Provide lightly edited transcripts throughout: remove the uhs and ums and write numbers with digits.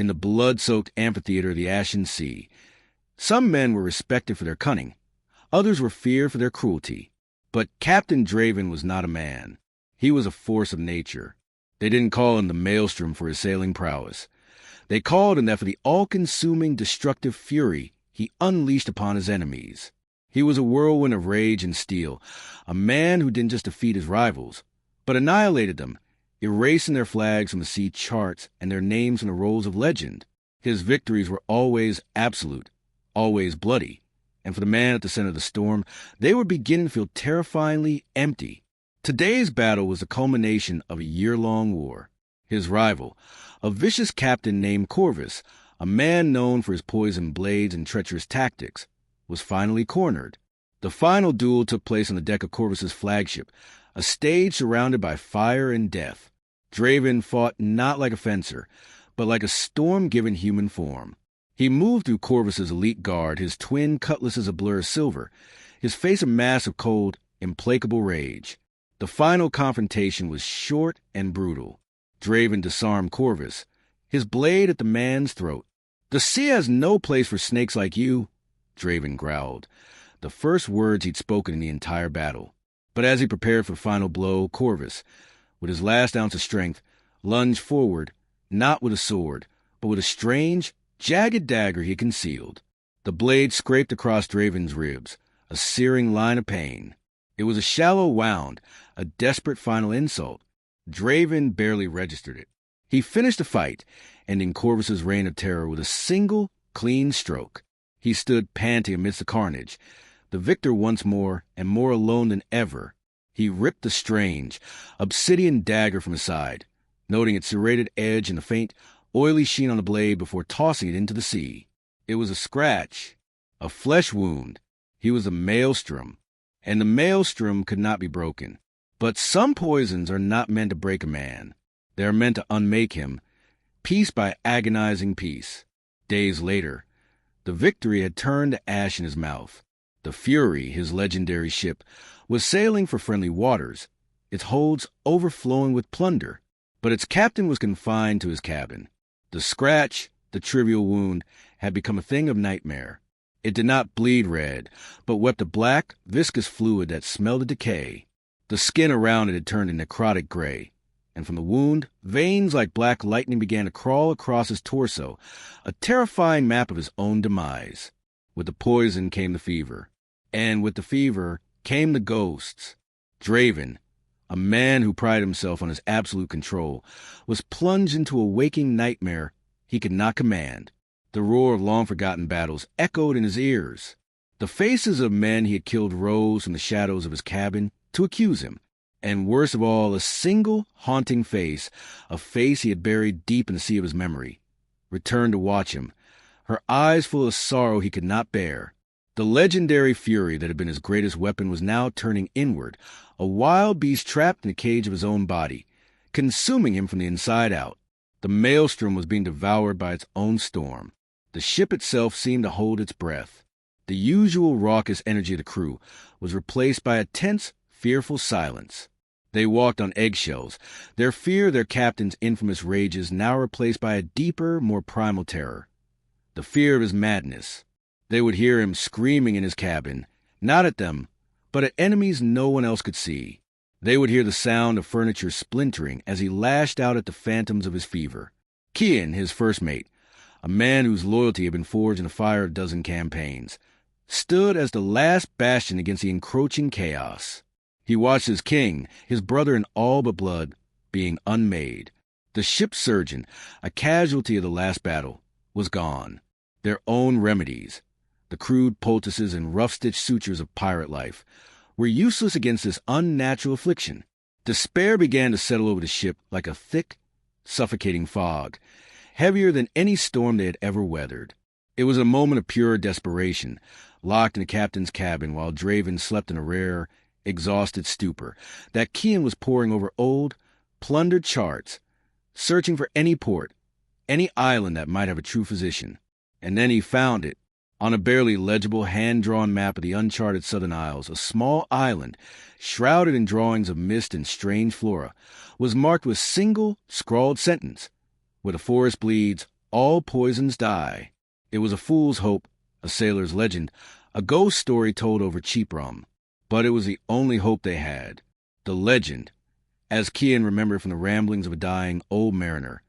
in the blood-soaked amphitheater of the Ashen Sea. Some men were respected for their cunning. Others were feared for their cruelty. But Captain Draven was not a man. He was a force of nature. They didn't call him the Maelstrom for his sailing prowess. They called him that for the all-consuming destructive fury he unleashed upon his enemies. He was a whirlwind of rage and steel, a man who didn't just defeat his rivals, but annihilated them, erasing their flags from the sea charts and their names from the rolls of legend. His victories were always absolute, always bloody, and for the man at the center of the storm, they were beginning to feel terrifyingly empty. Today's battle was the culmination of a year-long war. His rival, a vicious captain named Corvus, a man known for his poisoned blades and treacherous tactics, was finally cornered. The final duel took place on the deck of Corvus's flagship, a stage surrounded by fire and death. Draven fought not like a fencer, but like a storm given human form. He moved through Corvus's elite guard, his twin cutlasses a blur of silver, his face a mask of cold, implacable rage. The final confrontation was short and brutal. Draven disarmed Corvus, his blade at the man's throat. "The sea has no place for snakes like you," Draven growled, the first words he'd spoken in the entire battle. But as he prepared for the final blow, Corvus, with his last ounce of strength, lunged forward, not with a sword, but with a strange, jagged dagger he had concealed. The blade scraped across Draven's ribs, a searing line of pain. It was a shallow wound, a desperate final insult. Draven barely registered it. He finished the fight, ending Corvus's reign of terror with a single, clean stroke. He stood panting amidst the carnage, the victor once more, and more alone than ever. He ripped the strange, obsidian dagger from his side, noting its serrated edge and the faint, oily sheen on the blade before tossing it into the sea. It was a scratch, a flesh wound. He was a Maelstrom, and the Maelstrom could not be broken. But some poisons are not meant to break a man. They are meant to unmake him, piece by agonizing piece. Days later, the victory had turned to ash in his mouth. The Fury, his legendary ship, was sailing for friendly waters, its holds overflowing with plunder. But its captain was confined to his cabin. The scratch, the trivial wound, had become a thing of nightmare. It did not bleed red, but wept a black, viscous fluid that smelled of decay. The skin around it had turned a necrotic gray, and from the wound, veins like black lightning began to crawl across his torso, a terrifying map of his own demise. With the poison came the fever, and with the fever came the ghosts. Draven, a man who prided himself on his absolute control, was plunged into a waking nightmare he could not command. The roar of long-forgotten battles echoed in his ears. The faces of men he had killed rose from the shadows of his cabin to accuse him. And worst of all, a single haunting face, a face he had buried deep in the sea of his memory, returned to watch him, her eyes full of sorrow he could not bear. The legendary fury that had been his greatest weapon was now turning inward, a wild beast trapped in a cage of his own body, consuming him from the inside out. The Maelstrom was being devoured by its own storm. The ship itself seemed to hold its breath. The usual raucous energy of the crew was replaced by a tense, fearful silence. They walked on eggshells, their fear of their captain's infamous rages now replaced by a deeper, more primal terror. The fear of his madness. They would hear him screaming in his cabin, not at them, but at enemies no one else could see. They would hear the sound of furniture splintering as he lashed out at the phantoms of his fever. Kian, his first mate, a man whose loyalty had been forged in the fire of a dozen campaigns, stood as the last bastion against the encroaching chaos. He watched his king, his brother in all but blood, being unmade. The ship's surgeon, a casualty of the last battle, was gone. Their own remedies, the crude poultices and rough-stitched sutures of pirate life, were useless against this unnatural affliction. Despair began to settle over the ship like a thick, suffocating fog, heavier than any storm they had ever weathered. It was a moment of pure desperation, locked in the captain's cabin while Draven slept in a rare, exhausted stupor, that Kian was poring over old, plundered charts, searching for any port, any island that might have a true physician. And then he found it. On a barely legible hand-drawn map of the uncharted Southern Isles, a small island, shrouded in drawings of mist and strange flora, was marked with a single, scrawled sentence: "Where the forest bleeds, All poisons die. It was a fool's hope, a sailor's legend, a ghost story told over cheap rum. But it was the only hope they had. The legend, as Kian remembered from the ramblings of a dying old mariner,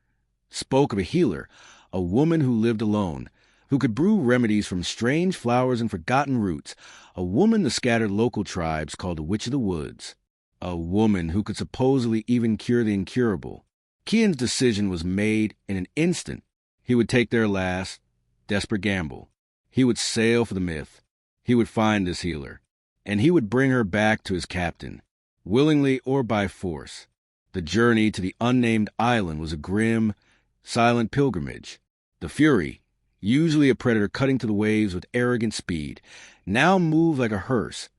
spoke of a healer, a woman who lived alone, who could brew remedies from strange flowers and forgotten roots, a woman the scattered local tribes called the Witch of the Woods, a woman who could supposedly even cure the incurable. Kian's decision was made in an instant. He would take their last, desperate gamble. He would sail for the myth. He would find this healer, and he would bring her back to his captain, willingly or by force. The journey to the unnamed island was a grim, silent pilgrimage. The Fury, usually a predator cutting to the waves with arrogant speed, now moved like a hearse,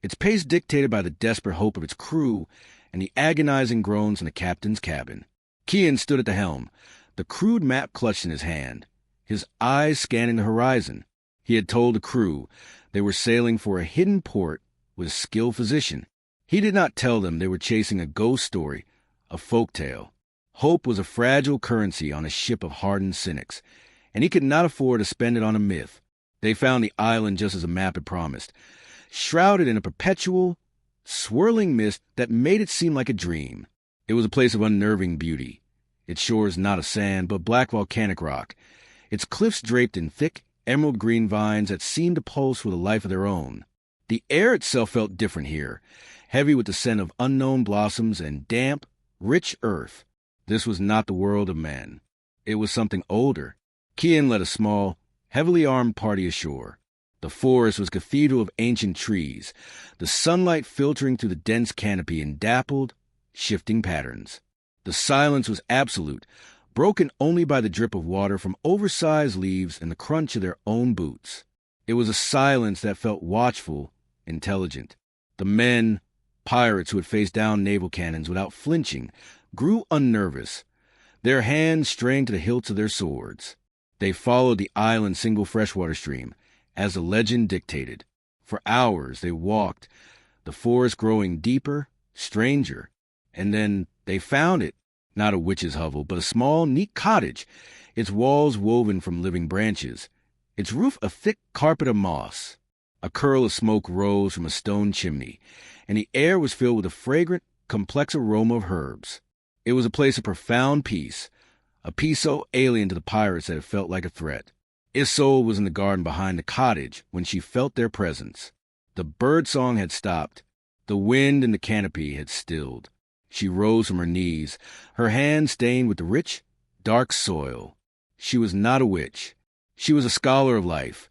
its pace dictated by the desperate hope of its crew and the agonizing groans in the captain's cabin. Kian stood at the helm, the crude map clutched in his hand, his eyes scanning the horizon. He had told the crew they were sailing for a hidden port with a skilled physician. He did not tell them they were chasing a ghost story, a folk tale. Hope was a fragile currency on a ship of hardened cynics, and he could not afford to spend it on a myth. They found the island just as the map had promised, shrouded in a perpetual, swirling mist that made it seem like a dream. It was a place of unnerving beauty, its shores not of sand but black volcanic rock, its cliffs draped in thick, emerald-green vines that seemed to pulse with a life of their own. The air itself felt different here, heavy with the scent of unknown blossoms and damp, rich earth. This was not the world of men. It was something older. Kian led a small, heavily armed party ashore. The forest was a cathedral of ancient trees, the sunlight filtering through the dense canopy in dappled, shifting patterns. The silence was absolute, broken only by the drip of water from oversized leaves and the crunch of their own boots. It was a silence that felt watchful, intelligent. The men, pirates who had faced down naval cannons without flinching, grew unnervous, their hands strained to the hilts of their swords. They followed the island's single freshwater stream, as the legend dictated. For hours they walked, the forest growing deeper, stranger, and then they found it. Not a witch's hovel, but a small, neat cottage, its walls woven from living branches, its roof a thick carpet of moss. A curl of smoke rose from a stone chimney, and the air was filled with a fragrant, complex aroma of herbs. It was a place of profound peace, a peace so alien to the pirates that it felt like a threat. Isolde was in the garden behind the cottage when she felt their presence. The birdsong had stopped. The wind in the canopy had stilled. She rose from her knees, her hands stained with the rich, dark soil. She was not a witch. She was a scholar of life,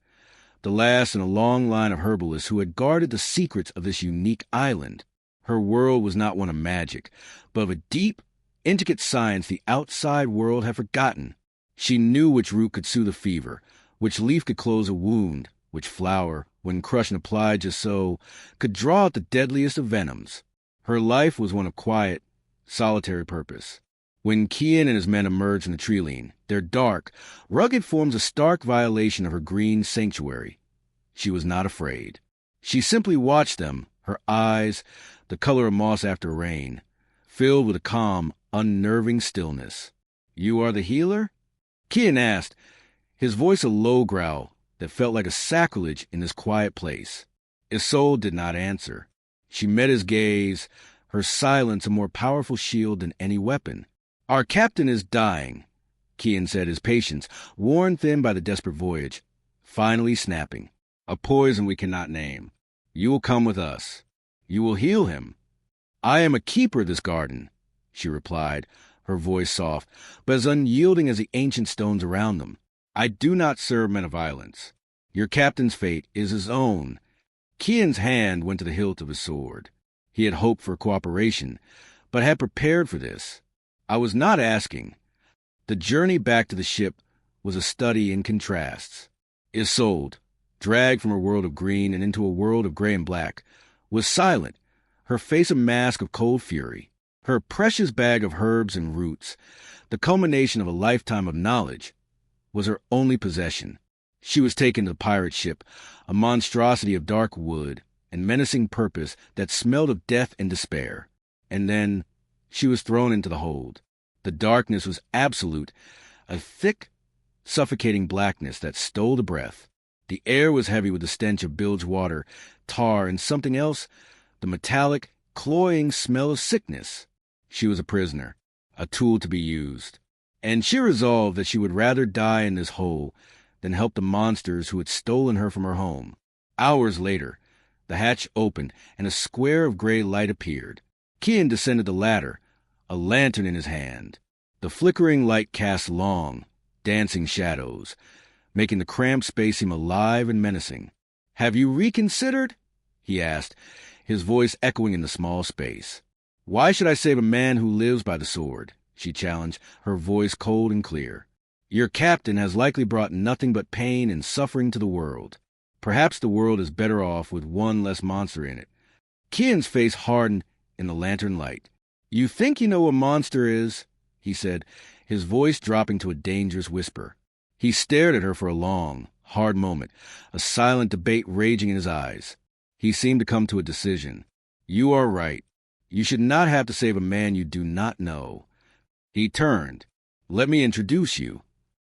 the last in a long line of herbalists who had guarded the secrets of this unique island. Her world was not one of magic, but of a deep, intricate science the outside world had forgotten. She knew which root could soothe a fever, which leaf could close a wound, which flower, when crushed and applied just so, could draw out the deadliest of venoms. Her life was one of quiet, solitary purpose. When Kian and his men emerged from the treeline, their dark, rugged forms a stark violation of her green sanctuary, she was not afraid. She simply watched them, her eyes, the color of moss after rain, filled with a calm, unnerving stillness. "You are the healer?" Kian asked, his voice a low growl that felt like a sacrilege in this quiet place. Isolde did not answer. She met his gaze, her silence a more powerful shield than any weapon. "Our captain is dying," Kian said, his patience, worn thin by the desperate voyage, finally snapping. "A poison we cannot name. You will come with us. You will heal him." "I am a keeper of this garden," she replied, her voice soft, but as unyielding as the ancient stones around them. "I do not serve men of violence. Your captain's fate is his own." Kian's hand went to the hilt of his sword. He had hoped for cooperation, but had prepared for this. "I was not asking." The journey back to the ship was a study in contrasts. Isolde, dragged from her world of green and into a world of gray and black, was silent, her face a mask of cold fury. Her precious bag of herbs and roots, the culmination of a lifetime of knowledge, was her only possession. She was taken to the pirate ship, a monstrosity of dark wood and menacing purpose that smelled of death and despair. And then she was thrown into the hold. The darkness was absolute, a thick, suffocating blackness that stole the breath. The air was heavy with the stench of bilge water, tar, and something else, the metallic, cloying smell of sickness. She was a prisoner, a tool to be used. And she resolved that she would rather die in this hole than help the monsters who had stolen her from her home. Hours later, the hatch opened and a square of gray light appeared. Kian descended the ladder, a lantern in his hand. The flickering light cast long, dancing shadows, making the cramped space seem alive and menacing. "Have you reconsidered?" he asked, his voice echoing in the small space. "Why should I save a man who lives by the sword?" she challenged, her voice cold and clear. "Your captain has likely brought nothing but pain and suffering to the world. Perhaps the world is better off with one less monster in it." Kian's face hardened in the lantern light. "You think you know what a monster is?" he said, his voice dropping to a dangerous whisper. He stared at her for a long, hard moment, a silent debate raging in his eyes. He seemed to come to a decision. "You are right. You should not have to save a man you do not know." He turned. "Let me introduce you."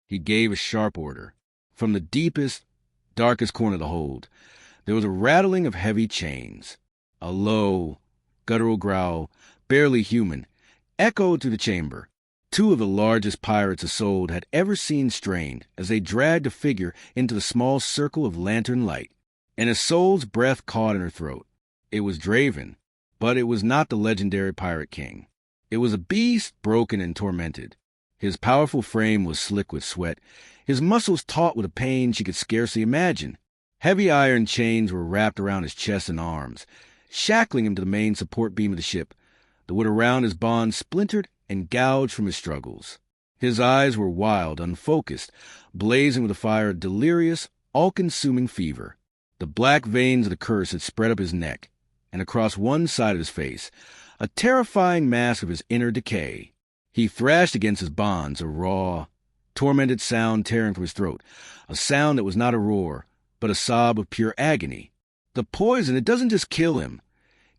He gave a sharp order. From the deepest, darkest corner of the hold, there was a rattling of heavy chains. A low, guttural growl, barely human, echoed through the chamber. Two of the largest pirates Isolde had ever seen strained as they dragged a figure into the small circle of lantern light. And Isolde's breath caught in her throat. It was Draven, but it was not the legendary pirate king. It was a beast broken and tormented. His powerful frame was slick with sweat, his muscles taut with a pain she could scarcely imagine. Heavy iron chains were wrapped around his chest and arms, shackling him to the main support beam of the ship. The wood around his bonds splintered and gouged from his struggles. His eyes were wild, unfocused, blazing with the fire of delirious, all-consuming fever. The black veins of the curse had spread up his neck, and across one side of his face, a terrifying mask of his inner decay. He thrashed against his bonds, a raw, tormented sound tearing from his throat, a sound that was not a roar, but a sob of pure agony. "The poison, it doesn't just kill him,"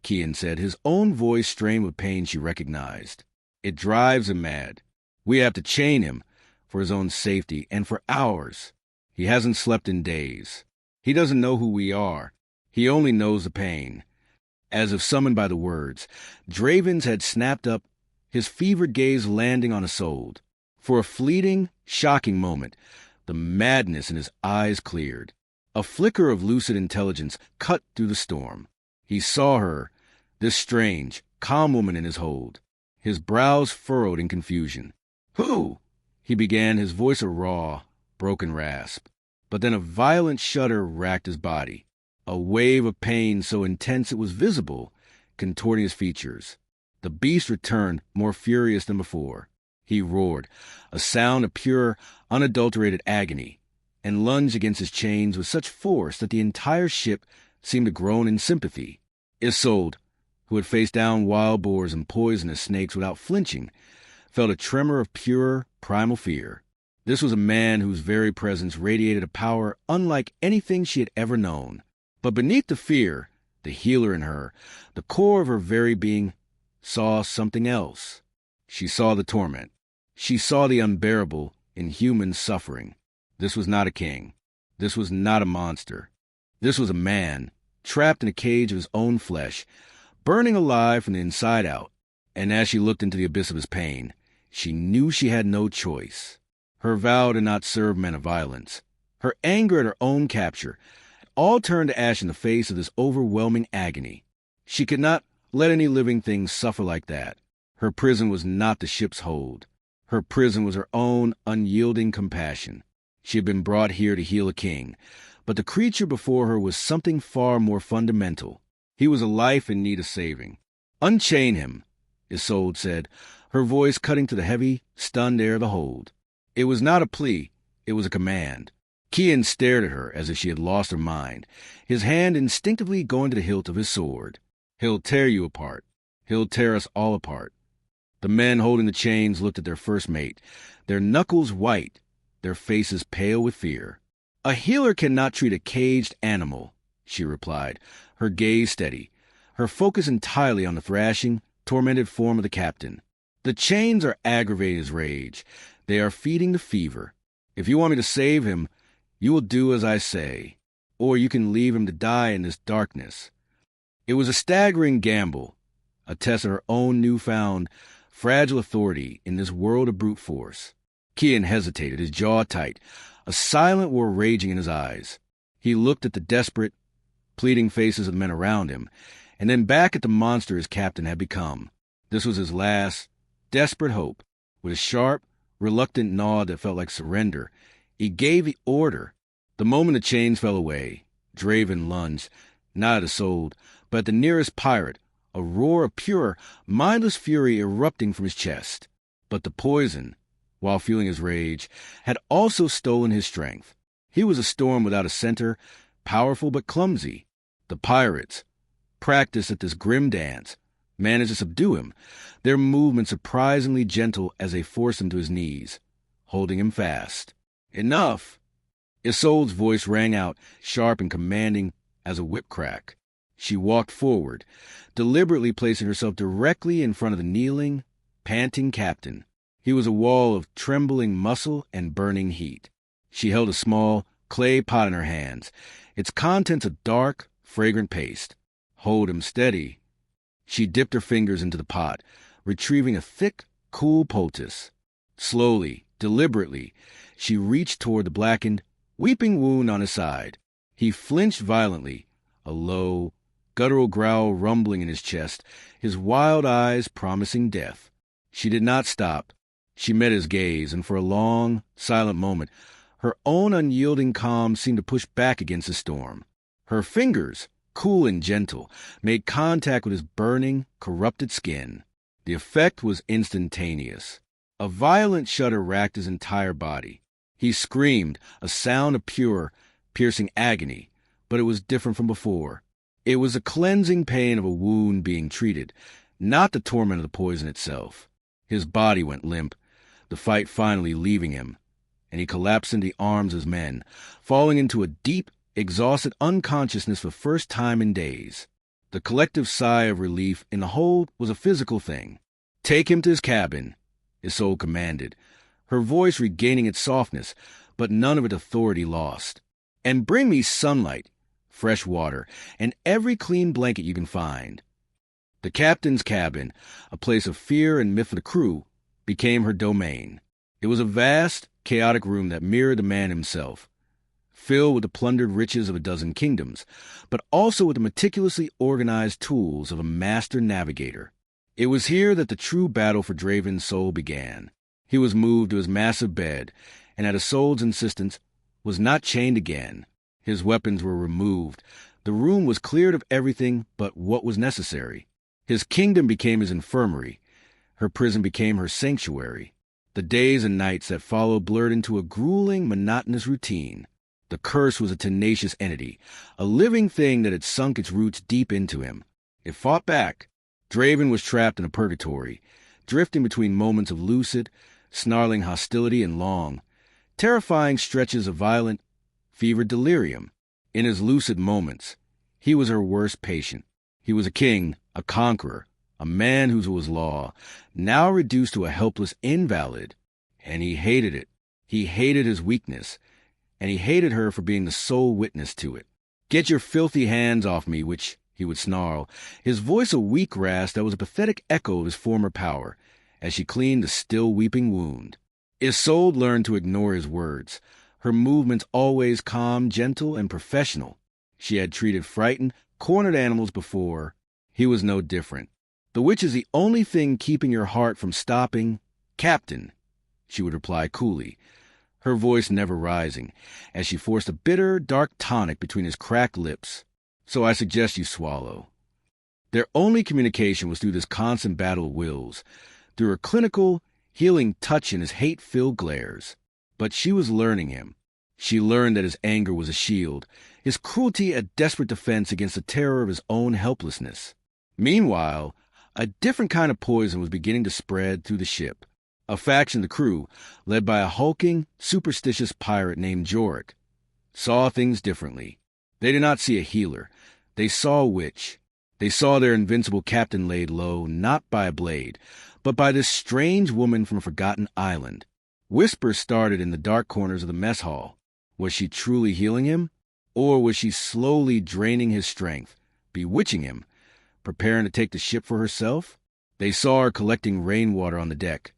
Kian said, his own voice strained with pain she recognized. "It drives him mad. We have to chain him, for his own safety and for ours. He hasn't slept in days. He doesn't know who we are. He only knows the pain." As if summoned by the words, Draven's head snapped up, his fevered gaze landing on Isolde. For a fleeting, shocking moment, the madness in his eyes cleared. A flicker of lucid intelligence cut through the storm. He saw her, this strange, calm woman in his hold. His brows furrowed in confusion. "Who?" he began, his voice a raw, broken rasp. But then a violent shudder racked his body. A wave of pain so intense it was visible, contorting his features. The beast returned, more furious than before. He roared, a sound of pure, unadulterated agony, and lunged against his chains with such force that the entire ship seemed to groan in sympathy. Isolde, who had faced down wild boars and poisonous snakes without flinching, felt a tremor of pure, primal fear. This was a man whose very presence radiated a power unlike anything she had ever known. But beneath the fear, the healer in her, the core of her very being, saw something else. She saw the torment. She saw the unbearable, inhuman suffering. This was not a king. This was not a monster. This was a man, trapped in a cage of his own flesh, burning alive from the inside out. And as she looked into the abyss of his pain, she knew she had no choice. Her vow did not serve men of violence. Her anger at her own capture all turned to ash in the face of this overwhelming agony. She could not let any living thing suffer like that. Her prison was not the ship's hold. Her prison was her own unyielding compassion. She had been brought here to heal a king, but the creature before her was something far more fundamental. He was a life in need of saving. "Unchain him," Isolde said, her voice cutting to the heavy, stunned air of the hold. It was not a plea, it was a command. Kian stared at her as if she had lost her mind, his hand instinctively going to the hilt of his sword. "He'll tear you apart. He'll tear us all apart." The men holding the chains looked at their first mate, their knuckles white, their faces pale with fear. "A healer cannot treat a caged animal," she replied, her gaze steady, her focus entirely on the thrashing, tormented form of the captain. "The chains are aggravating his rage. They are feeding the fever. If you want me to save him, you will do as I say, or you can leave him to die in this darkness." It was a staggering gamble, a test of her own newfound, fragile authority in this world of brute force. Kian hesitated, his jaw tight, a silent war raging in his eyes. He looked at the desperate, pleading faces of the men around him, and then back at the monster his captain had become. This was his last, desperate hope. With a sharp, reluctant nod that felt like surrender, he gave the order. The moment the chains fell away, Draven lunged, not at Isolde, but at the nearest pirate, a roar of pure, mindless fury erupting from his chest. But the poison, while fueling his rage, had also stolen his strength. He was a storm without a center, powerful but clumsy. The pirates, practiced at this grim dance, managed to subdue him, their movements surprisingly gentle as they forced him to his knees, holding him fast. "Enough!" Isolde's voice rang out, sharp and commanding as a whip crack. She walked forward, deliberately placing herself directly in front of the kneeling, panting captain. He was a wall of trembling muscle and burning heat. She held a small clay pot in her hands, its contents a dark, fragrant paste. "Hold him steady." She dipped her fingers into the pot, retrieving a thick, cool poultice. Slowly, deliberately, she reached toward the blackened, weeping wound on his side. He flinched violently, a low, guttural growl rumbling in his chest, his wild eyes promising death. She did not stop. She met his gaze, and for a long, silent moment, her own unyielding calm seemed to push back against the storm. Her fingers, cool and gentle, made contact with his burning, corrupted skin. The effect was instantaneous. A violent shudder racked his entire body. He screamed, a sound of pure, piercing agony, but it was different from before. It was the cleansing pain of a wound being treated, not the torment of the poison itself. His body went limp, the fight finally leaving him, and he collapsed in the arms of his men, falling into a deep, exhausted unconsciousness for the first time in days. The collective sigh of relief in the hold was a physical thing. "Take him to his cabin," Isolde commanded, her voice regaining its softness, but none of its authority lost. "And bring me sunlight, fresh water, and every clean blanket you can find." The captain's cabin, a place of fear and myth for the crew, became her domain. It was a vast, chaotic room that mirrored the man himself, filled with the plundered riches of a dozen kingdoms, but also with the meticulously organized tools of a master navigator. It was here that the true battle for Draven's soul began. He was moved to his massive bed, and at Isolde's insistence, was not chained again. His weapons were removed. The room was cleared of everything but what was necessary. His kingdom became his infirmary. Her prison became her sanctuary. The days and nights that followed blurred into a grueling, monotonous routine. The curse was a tenacious entity, a living thing that had sunk its roots deep into him. It fought back. Draven was trapped in a purgatory, drifting between moments of lucid, snarling hostility and long, terrifying stretches of violent, fevered delirium. In his lucid moments, he was her worst patient. He was a king, a conqueror, a man whose was law, now reduced to a helpless invalid. And he hated it. He hated his weakness, and he hated her for being the sole witness to it. "Get your filthy hands off me," which he would snarl, his voice a weak rasp that was a pathetic echo of his former power, as she cleaned the still weeping wound. Isolde learned to ignore his words, her movements always calm, gentle, and professional. She had treated frightened, cornered animals before. He was no different. "The witch is the only thing keeping your heart from stopping, Captain," she would reply coolly, her voice never rising, as she forced a bitter, dark tonic between his cracked lips. "So I suggest you swallow." Their only communication was through this constant battle of wills, through her clinical, healing touch and his hate-filled glares. But she was learning him. She learned that his anger was a shield, his cruelty a desperate defense against the terror of his own helplessness. Meanwhile, a different kind of poison was beginning to spread through the ship. A faction of the crew, led by a hulking, superstitious pirate named Jorik, saw things differently. They did not see a healer. They saw a witch. They saw their invincible captain laid low, not by a blade, but by this strange woman from a forgotten island. Whispers started in the dark corners of the mess hall. Was she truly healing him? Or was she slowly draining his strength, bewitching him, preparing to take the ship for herself? They saw her collecting rainwater on the deck,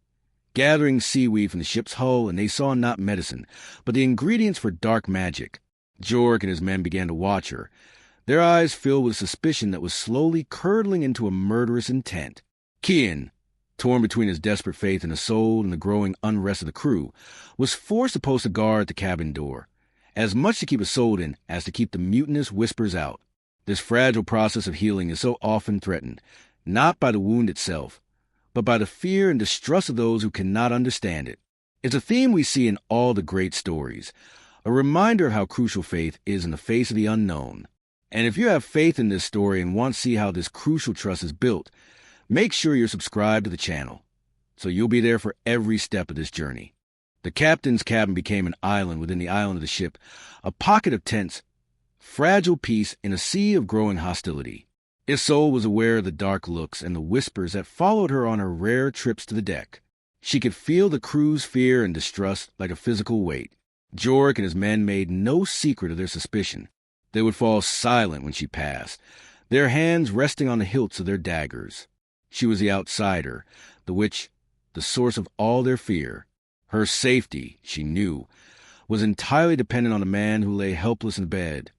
gathering seaweed from the ship's hull, and they saw not medicine, but the ingredients for dark magic. Jork and his men began to watch her, their eyes filled with suspicion that was slowly curdling into a murderous intent. Kian, torn between his desperate faith in Isolde and the growing unrest of the crew, was forced to post a guard at the cabin door, as much to keep Isolde in as to keep the mutinous whispers out. This fragile process of healing is so often threatened, not by the wound itself, but by the fear and distrust of those who cannot understand it. It's a theme we see in all the great stories, a reminder of how crucial faith is in the face of the unknown. And if you have faith in this story and want to see how this crucial trust is built, make sure you're subscribed to the channel, so you'll be there for every step of this journey. The captain's cabin became an island within the island of the ship, a pocket of tense, fragile peace in a sea of growing hostility. Isolde was aware of the dark looks and the whispers that followed her on her rare trips to the deck. She could feel the crew's fear and distrust like a physical weight. Jork and his men made no secret of their suspicion. They would fall silent when she passed, their hands resting on the hilts of their daggers. She was the outsider, the witch, the source of all their fear. Her safety, she knew, was entirely dependent on the man who lay helpless in bed,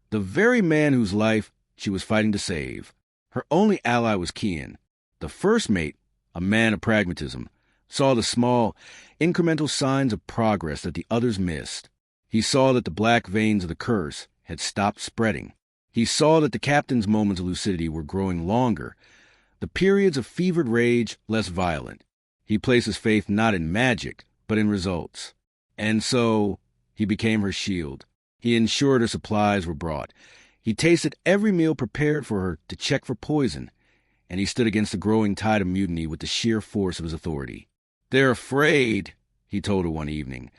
the very man whose life she was fighting to save. Her only ally was Kian. The first mate, a man of pragmatism, saw the small, incremental signs of progress that the others missed. He saw that the black veins of the curse had stopped spreading. He saw that the captain's moments of lucidity were growing longer, the periods of fevered rage less violent. He placed his faith not in magic, but in results. And so, he became her shield. He ensured her supplies were brought. He tasted every meal prepared for her to check for poison, and he stood against the growing tide of mutiny with the sheer force of his authority. "They're afraid," he told her one evening,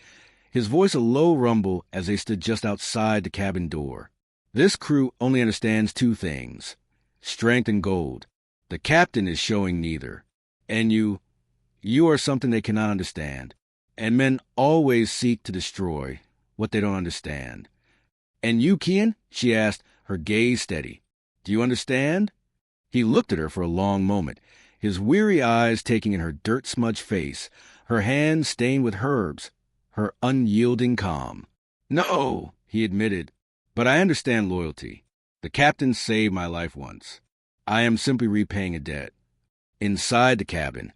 his voice a low rumble as they stood just outside the cabin door. "This crew only understands two things, strength and gold. The captain is showing neither. And you are something they cannot understand. And men always seek to destroy what they don't understand." "And you, Kian?" she asked, her gaze steady. "Do you understand?" He looked at her for a long moment, his weary eyes taking in her dirt-smudged face, her hands stained with herbs, her unyielding calm. "No," he admitted, "but I understand loyalty. The captain saved my life once. I am simply repaying a debt." Inside the cabin,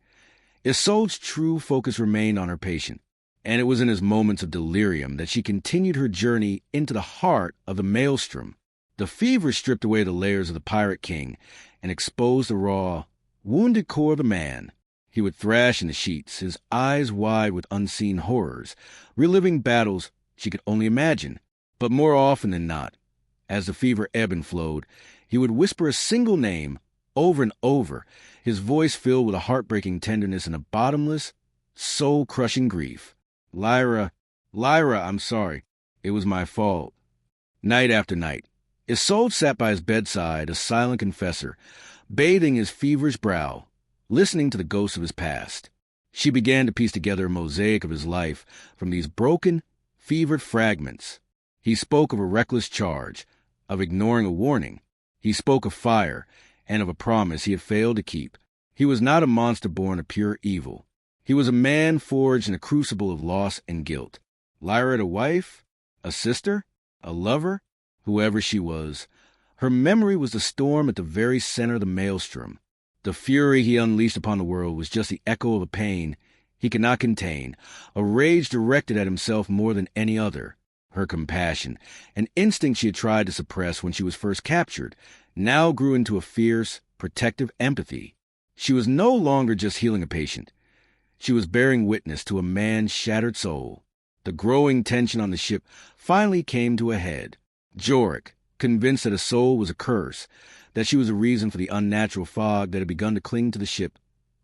Isolde's true focus remained on her patient, and it was in his moments of delirium that she continued her journey into the heart of the Maelstrom. The fever stripped away the layers of the pirate king and exposed the raw, wounded core of the man. He would thrash in the sheets, his eyes wide with unseen horrors, reliving battles she could only imagine. But more often than not, as the fever ebbed and flowed, he would whisper a single name over and over, his voice filled with a heartbreaking tenderness and a bottomless, soul-crushing grief. Lyra, I'm sorry. It was my fault." Night after night, Isolde sat by his bedside, a silent confessor, bathing his feverish brow, listening to the ghosts of his past. She began to piece together a mosaic of his life from these broken, fevered fragments. He spoke of a reckless charge, of ignoring a warning. He spoke of fire, and of a promise he had failed to keep. He was not a monster born of pure evil. He was a man forged in a crucible of loss and guilt. Lyra had a wife, a sister, a lover, whoever she was. Her memory was the storm at the very center of the Maelstrom. The fury he unleashed upon the world was just the echo of a pain he could not contain, a rage directed at himself more than any other. Her compassion, an instinct she had tried to suppress when she was first captured, now grew into a fierce, protective empathy. She was no longer just healing a patient. She was bearing witness to a man's shattered soul. The growing tension on the ship finally came to a head. Jork, convinced that a soul was a curse, that she was a reason for the unnatural fog that had begun to cling to the ship,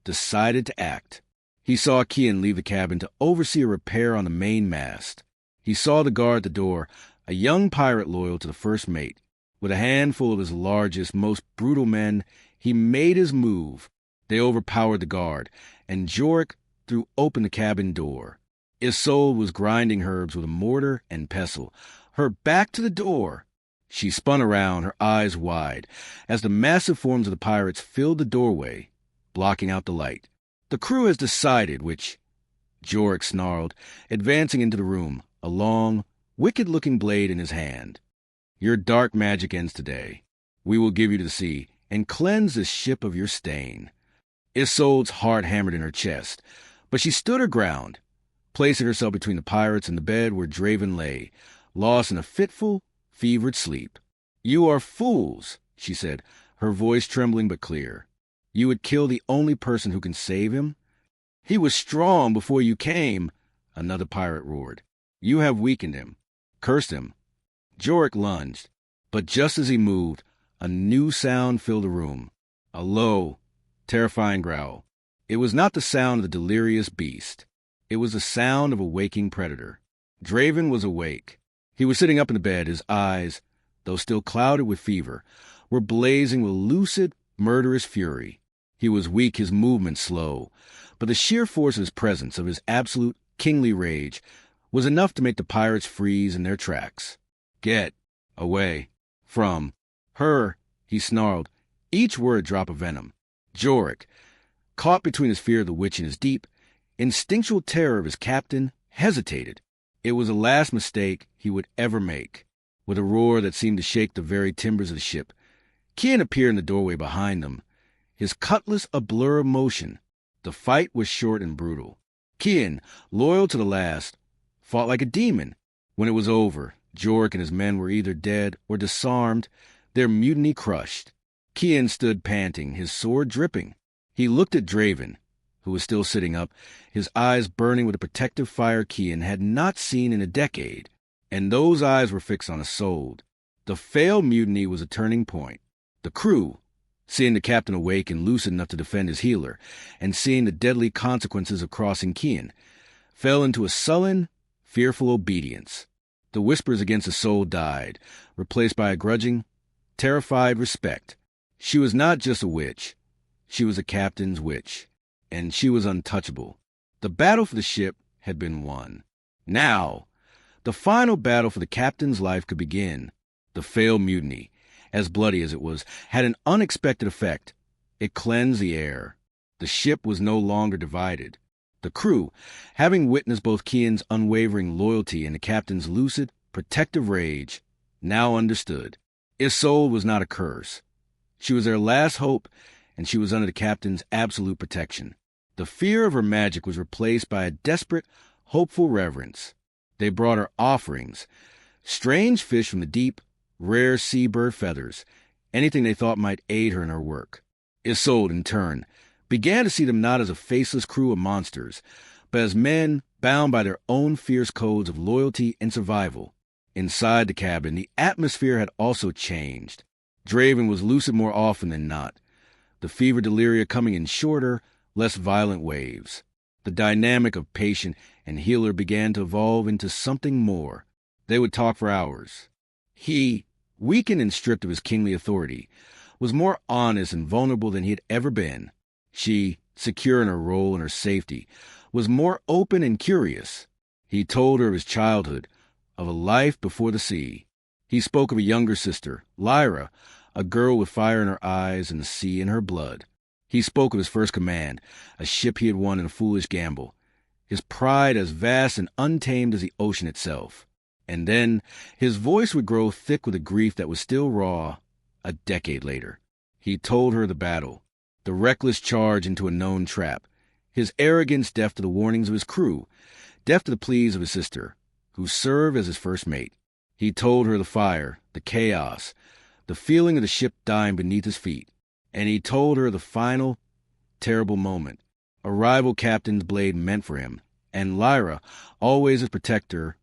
decided to act. He saw Kian leave the cabin to oversee a repair on the main mast. He saw the guard at the door, a young pirate loyal to the first mate. With a handful of his largest, most brutal men, he made his move. They overpowered the guard, and Jork threw open the cabin door. Isolde was grinding herbs with a mortar and pestle, her back to the door. She spun around, her eyes wide, as the massive forms of the pirates filled the doorway, blocking out the light. "The crew has decided which," Jorek snarled, advancing into the room, a long, wicked-looking blade in his hand. "Your dark magic ends today. We will give you to the sea, and cleanse this ship of your stain." Isolde's heart hammered in her chest, but she stood her ground, placing herself between the pirates and the bed where Draven lay, lost in a fitful, fevered sleep. "You are fools," she said, her voice trembling but clear. "You would kill the only person who can save him? He was strong before you came," another pirate roared. "You have weakened him, cursed him." Jorek lunged, but just as he moved, a new sound filled the room, a low, terrifying growl. It was not the sound of the delirious beast. It was the sound of a waking predator. Draven was awake. He was sitting up in the bed, his eyes, though still clouded with fever, were blazing with lucid, murderous fury. He was weak, his movements slow, but the sheer force of his presence, of his absolute, kingly rage, was enough to make the pirates freeze in their tracks. "Get away from her," he snarled, each word a drop of venom. Jorek, caught between his fear of the witch and his deep, instinctual terror of his captain, hesitated. It was the last mistake he would ever make. With a roar that seemed to shake the very timbers of the ship, Kian appeared in the doorway behind them, his cutlass a blur of motion. The fight was short and brutal. Kian, loyal to the last, fought like a demon. When it was over, Jorek and his men were either dead or disarmed, their mutiny crushed. Kian stood panting, his sword dripping. He looked at Draven, who was still sitting up, his eyes burning with a protective fire Kian had not seen in a decade, and those eyes were fixed on Isolde. The failed mutiny was a turning point. The crew, seeing the captain awake and lucid enough to defend his healer, and seeing the deadly consequences of crossing Kian, fell into a sullen, fearful obedience. The whispers against Isolde died, replaced by a grudging, terrified respect. She was not just a witch. She was a captain's witch, and she was untouchable. The battle for the ship had been won. Now, the final battle for the captain's life could begin. The failed mutiny, as bloody as it was, had an unexpected effect. It cleansed the air. The ship was no longer divided. The crew, having witnessed both Kian's unwavering loyalty and the captain's lucid, protective rage, now understood. Isolde was not a curse. She was their last hope, and she was under the captain's absolute protection. The fear of her magic was replaced by a desperate, hopeful reverence. They brought her offerings, strange fish from the deep, rare seabird feathers, anything they thought might aid her in her work. Isolde, in turn, began to see them not as a faceless crew of monsters, but as men bound by their own fierce codes of loyalty and survival. Inside the cabin, the atmosphere had also changed. Draven was lucid more often than not, the fever deliria coming in shorter, less violent waves. The dynamic of patient and healer began to evolve into something more. They would talk for hours. He, weakened and stripped of his kingly authority, was more honest and vulnerable than he had ever been. She, secure in her role and her safety, was more open and curious. He told her of his childhood, of a life before the sea. He spoke of a younger sister, Lyra, a girl with fire in her eyes and the sea in her blood. He spoke of his first command, a ship he had won in a foolish gamble, his pride as vast and untamed as the ocean itself. And then his voice would grow thick with a grief that was still raw a decade later. He told her the battle, the reckless charge into a known trap, his arrogance deaf to the warnings of his crew, deaf to the pleas of his sister, who served as his first mate. He told her the fire, the chaos, the feeling of the ship dying beneath his feet. And he told her the final, terrible moment, a rival captain's blade meant for him, and Lyra, always his protector,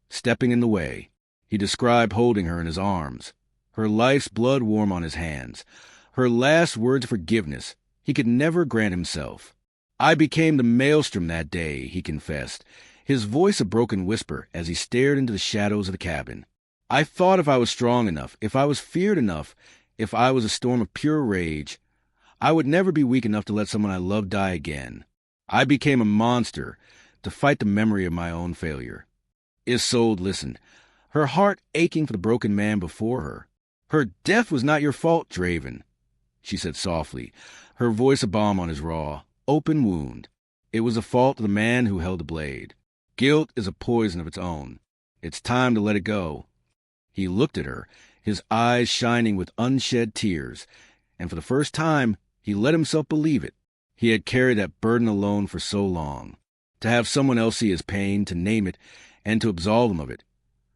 stepping in the way. He described holding her in his arms, her life's blood warm on his hands, her last words of forgiveness he could never grant himself. "I became the Maelstrom that day," he confessed, his voice a broken whisper as he stared into the shadows of the cabin. "I thought if I was strong enough, if I was feared enough, if I was a storm of pure rage, I would never be weak enough to let someone I loved die again. I became a monster, to fight the memory of my own failure. Isolde listened, her heart aching for the broken man before her. Her death was not your fault, Draven, she said softly, her voice a balm on his raw, open wound. It was the fault of the man who held the blade. Guilt is a poison of its own. It's time to let it go. He looked at her, his eyes shining with unshed tears, and for the first time, he let himself believe it. He had carried that burden alone for so long. To have someone else see his pain, to name it, and to absolve him of it,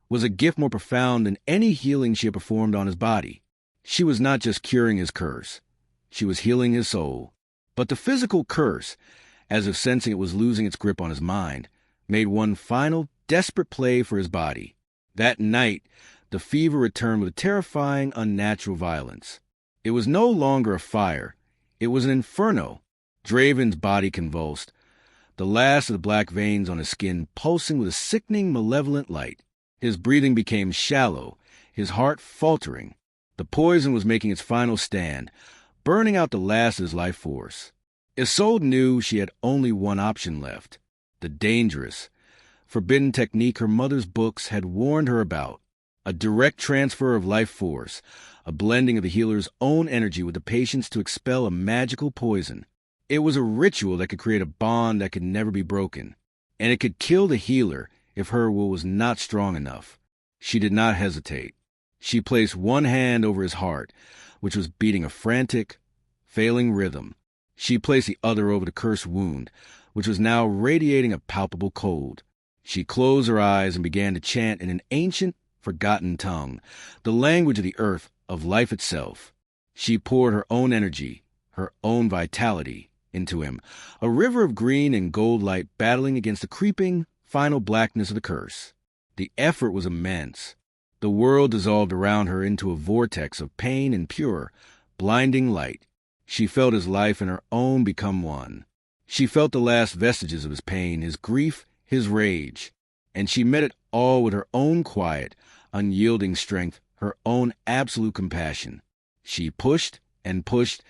was a gift more profound than any healing she had performed on his body. She was not just curing his curse. She was healing his soul. But the physical curse, as if sensing it was losing its grip on his mind, made one final, desperate play for his body. That night, the fever returned with a terrifying, unnatural violence. It was no longer a fire. It was an inferno. Draven's body convulsed, the last of the black veins on his skin pulsing with a sickening, malevolent light. His breathing became shallow, his heart faltering. The poison was making its final stand, burning out the last of his life force. Isolde knew she had only one option left, the dangerous, forbidden technique her mother's books had warned her about, a direct transfer of life force, a blending of the healer's own energy with the patient's to expel a magical poison. It was a ritual that could create a bond that could never be broken, and it could kill the healer if her will was not strong enough. She did not hesitate. She placed one hand over his heart, which was beating a frantic, failing rhythm. She placed the other over the cursed wound, which was now radiating a palpable cold. She closed her eyes and began to chant in an ancient, forgotten tongue, the language of the earth, of life itself. She poured her own energy, her own vitality, into him, a river of green and gold light battling against the creeping, final blackness of the curse. The effort was immense. The world dissolved around her into a vortex of pain and pure, blinding light. She felt his life and her own become one. She felt the last vestiges of his pain, his grief, his rage, and she met it all with her own quiet, unyielding strength, her own absolute compassion. She pushed and pushed,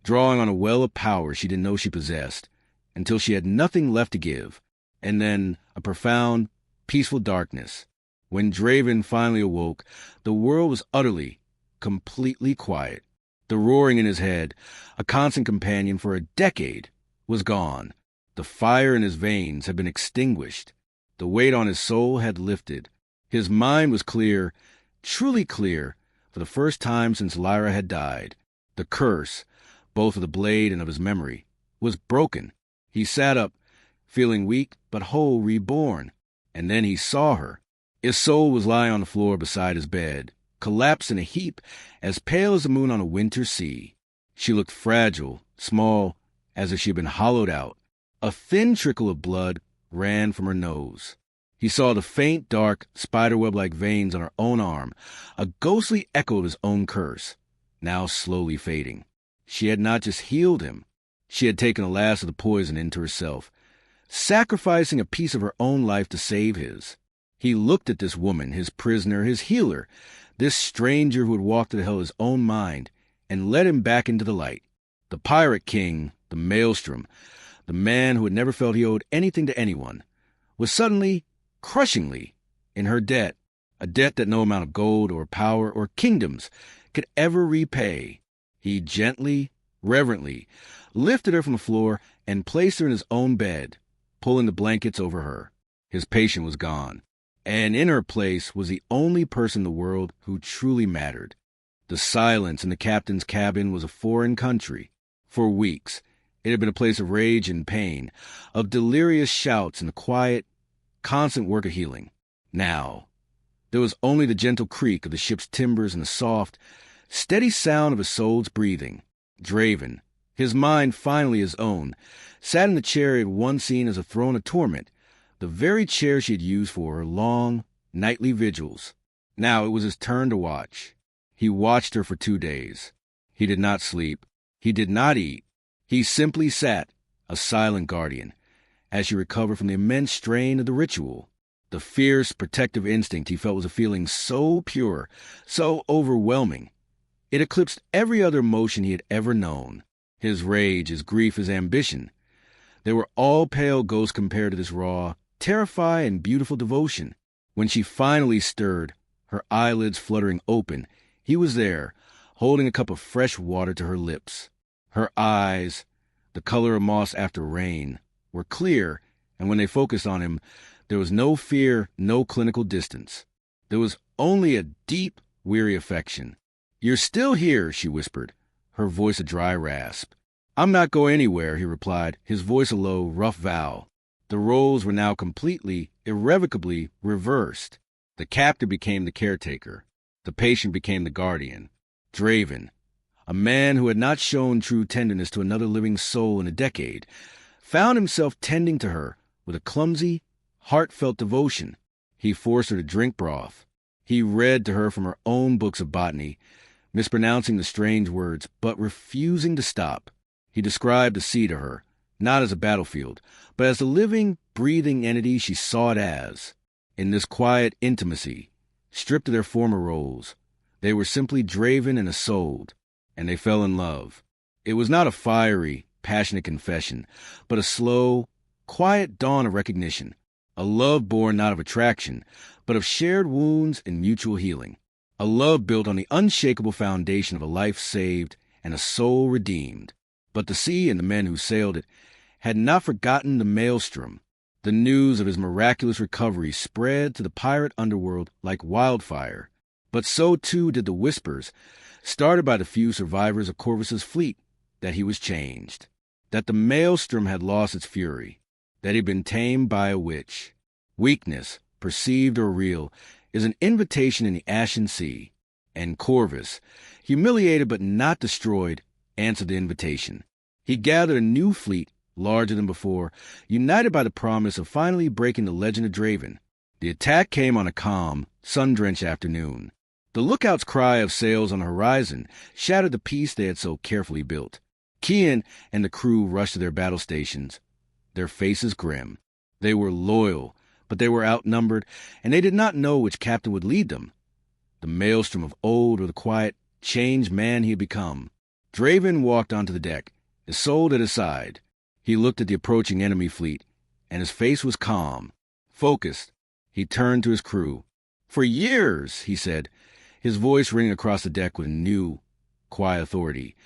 drawing on a well of power she didn't know she possessed, until she had nothing left to give, and then a profound, peaceful darkness. When Draven finally awoke, the world was utterly, completely quiet. The roaring in his head, a constant companion for a decade, was gone. The fire in his veins had been extinguished. The weight on his soul had lifted. His mind was clear, truly clear, for the first time since Lyra had died. The curse, both of the blade and of his memory, was broken. He sat up, feeling weak but whole, reborn. And then he saw her. Isolde was lying on the floor beside his bed, collapsed in a heap, as pale as the moon on a winter sea. She looked fragile, small, as if she had been hollowed out. A thin trickle of blood ran from her nose. He saw the faint, dark, spiderweb-like veins on her own arm, a ghostly echo of his own curse, now slowly fading. She had not just healed him. She had taken the last of the poison into herself, sacrificing a piece of her own life to save his. He looked at this woman, his prisoner, his healer, this stranger who had walked to the hell of his own mind, and led him back into the light. The pirate king, the Maelstrom, the man who had never felt he owed anything to anyone, was suddenly, crushingly, in her debt, a debt that no amount of gold or power or kingdoms could ever repay. He gently, reverently, lifted her from the floor and placed her in his own bed, pulling the blankets over her. His patient was gone, and in her place was the only person in the world who truly mattered. The silence in the captain's cabin was a foreign country. For weeks, it had been a place of rage and pain, of delirious shouts and the quiet, constant work of healing. Now, there was only the gentle creak of the ship's timbers and the soft, steady sound of Isolde's breathing. Draven, his mind finally his own, sat in the chair he had once seen as a throne of torment, the very chair she had used for her long, nightly vigils. Now it was his turn to watch. He watched her for 2 days. He did not sleep. He did not eat. He simply sat, a silent guardian, as she recovered from the immense strain of the ritual. The fierce, protective instinct he felt was a feeling so pure, so overwhelming. It eclipsed every other emotion he had ever known. His rage, his grief, his ambition. They were all pale ghosts compared to this raw, terrifying, and beautiful devotion. When she finally stirred, her eyelids fluttering open, he was there, holding a cup of fresh water to her lips. Her eyes, the color of moss after rain, were clear, and when they focused on him, there was no fear, no clinical distance. There was only a deep, weary affection. "You're still here," she whispered, her voice a dry rasp. "I'm not going anywhere," he replied, his voice a low, rough vowel. The roles were now completely, irrevocably reversed. The captor became the caretaker. The patient became the guardian. Draven, a man who had not shown true tenderness to another living soul in a decade, found himself tending to her with a clumsy, heartfelt devotion. He forced her to drink broth. He read to her from her own books of botany, mispronouncing the strange words, but refusing to stop. He described the sea to her, not as a battlefield, but as the living, breathing entity she saw it as. In this quiet intimacy, stripped of their former roles, they were simply Draven and Isolde, and they fell in love. It was not a fiery, passionate confession, but a slow, quiet dawn of recognition, a love born not of attraction, but of shared wounds and mutual healing, a love built on the unshakable foundation of a life saved and a soul redeemed. But the sea and the men who sailed it had not forgotten the Maelstrom. The news of his miraculous recovery spread to the pirate underworld like wildfire, but so too did the whispers, started by the few survivors of Corvus's fleet, that he was changed, that the Maelstrom had lost its fury, that he had been tamed by a witch. Weakness, perceived or real, is an invitation in the ashen sea, and Corvus, humiliated but not destroyed, answered the invitation. He gathered a new fleet, larger than before, united by the promise of finally breaking the legend of Draven. The attack came on a calm, sun-drenched afternoon. The lookout's cry of sails on the horizon shattered the peace they had so carefully built. Kian and the crew rushed to their battle stations, their faces grim. They were loyal, but they were outnumbered, and they did not know which captain would lead them, the Maelstrom of old or the quiet, changed man he had become. Draven walked onto the deck, Isolde at his side. He looked at the approaching enemy fleet, and his face was calm, focused. He turned to his crew. "For years," he said, his voice ringing across the deck with new, quiet authority,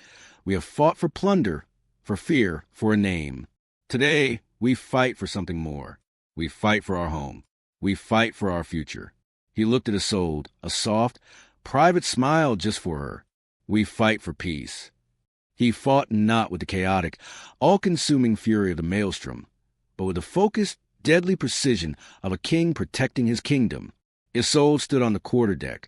"we have fought for plunder, for fear, for a name. Today, we fight for something more. We fight for our home. We fight for our future." He looked at Isolde, a soft, private smile just for her. "We fight for peace." He fought not with the chaotic, all-consuming fury of the Maelstrom, but with the focused, deadly precision of a king protecting his kingdom. Isolde stood on the quarterdeck,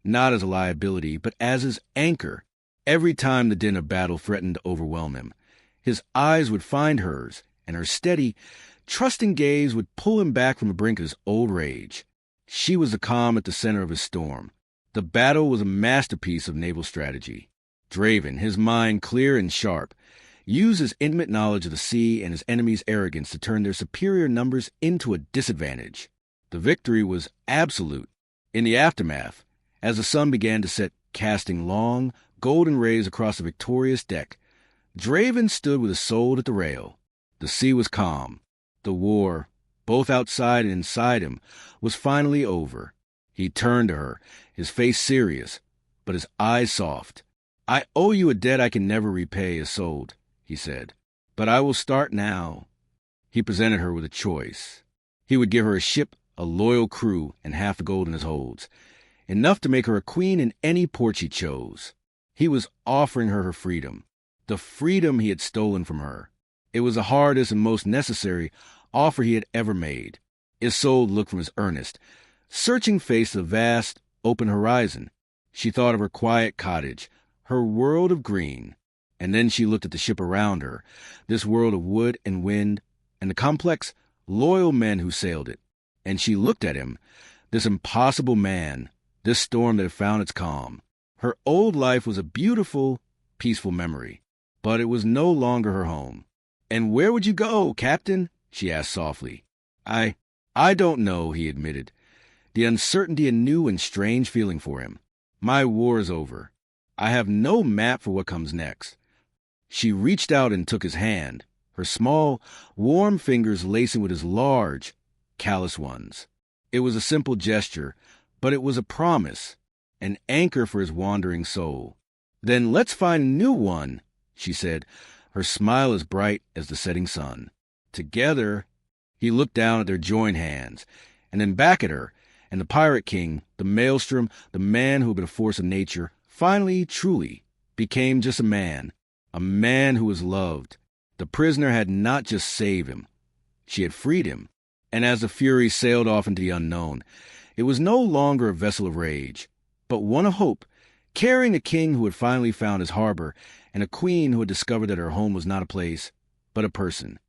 not as a liability, but as his anchor. Every time the din of battle threatened to overwhelm him, his eyes would find hers, and her steady, trusting gaze would pull him back from the brink of his old rage. She was the calm at the center of his storm. The battle was a masterpiece of naval strategy. Draven, his mind clear and sharp, used his intimate knowledge of the sea and his enemies' arrogance to turn their superior numbers into a disadvantage. The victory was absolute. In the aftermath, as the sun began to set, casting long, golden rays across the victorious deck, Draven stood with Isolde at the rail. The sea was calm. The war, both outside and inside him, was finally over. He turned to her, his face serious, but his eyes soft. "I owe you a debt I can never repay, Isolde," he said, "but I will start now." He presented her with a choice. He would give her a ship, a loyal crew, and half the gold in his holds, enough to make her a queen in any port she chose. He was offering her her freedom, the freedom he had stolen from her. It was the hardest and most necessary offer he had ever made. Isolde looked from his earnest, searching face to the vast, open horizon. She thought of her quiet cottage, her world of green, and then she looked at the ship around her, this world of wood and wind, and the complex, loyal men who sailed it. And she looked at him, this impossible man, this storm that had found its calm. Her old life was a beautiful, peaceful memory, but it was no longer her home. "And where would you go, Captain?" she asked softly. I don't know," he admitted, the uncertainty a new and strange feeling for him. "My war is over. I have no map for what comes next." She reached out and took his hand, her small, warm fingers lacing with his large, callous ones. It was a simple gesture, but it was a promise, an anchor for his wandering soul. "Then let's find a new one," she said, her smile as bright as the setting sun. Together, he looked down at their joined hands, and then back at her, and the Pirate King, the Maelstrom, the man who had been a force of nature, finally, truly, became just a man who was loved. The prisoner had not just saved him, she had freed him. And as the Fury sailed off into the unknown, it was no longer a vessel of rage, but one of hope, carrying a king who had finally found his harbor, and a queen who had discovered that her home was not a place, but a person.